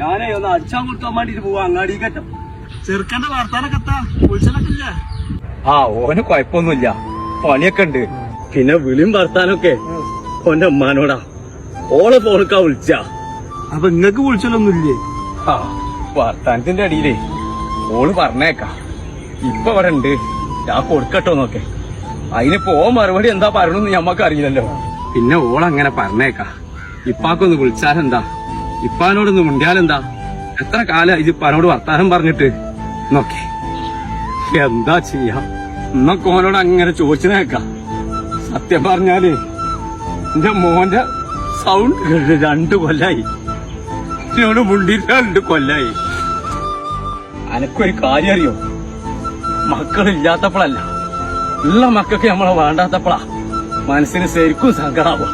ഞാനേ ഒന്ന് അടിച്ചാൻ കൊടുക്കാൻ വേണ്ടിട്ട് പോവാ അങ്ങാടി കേട്ടോ. ചെറുക്കന്റെ വർത്താനൊക്കെ വിളിച്ചതൊക്കെ ഓന് കൊഴപ്പൊന്നുമില്ല, പണിയൊക്കെ ഉണ്ട്. പിന്നെ വിളിയും വർത്താനൊക്കെ ഓന്റെ ഉമ്മാനോടാ. ഓളെ ഫോണക്കാ വിളിച്ച. അപ്പൊ നിങ്ങക്ക് വിളിച്ചലൊന്നുമില്ലേ? വർത്താനത്തിന്റെ അടിയിലേ ഓള് പറഞ്ഞേക്കാ ഇപ്പൊ ഇവിടെ ഉണ്ട്, ഞാൻ കൊടുക്കട്ടോന്നൊക്കെ. അതിനിപ്പോ ഓ മറുപടി എന്താ പറയണെന്ന് ഞമ്മക്ക് അറിയില്ലല്ലോ. പിന്നെ ഓളങ്ങനെ പറഞ്ഞേക്കാ ഇപ്പാക്കൊന്ന് വിളിച്ചാലെന്താ, ഇപ്പാനോടൊന്ന് മുണ്ടിയാലെന്താ. എത്ര കാലം ഇത് ഇപ്പാനോട് വർത്താനം പറഞ്ഞിട്ട് നോക്കെ. എന്താ ചെയ്യാ, എന്നൊക്കെ ഓനോട് അങ്ങനെ ചോദിച്ചേക്കാം. സത്യം പറഞ്ഞാല് എന്റെ മോന്റെ സൗണ്ട് കേട്ട് 2 കൊല്ലായി. എന്നോട് മുണ്ടിട്ട് 2 കൊല്ലായി. അനക്കൊരു കാര്യം അറിയോ, മക്കളില്ലാത്തപ്പോഴല്ല, ഉള്ള മക്കൾക്ക് നമ്മളെ വേണ്ടാത്തപ്പോഴാ മനസ്സിന് ശരിക്കും സങ്കടാവാ.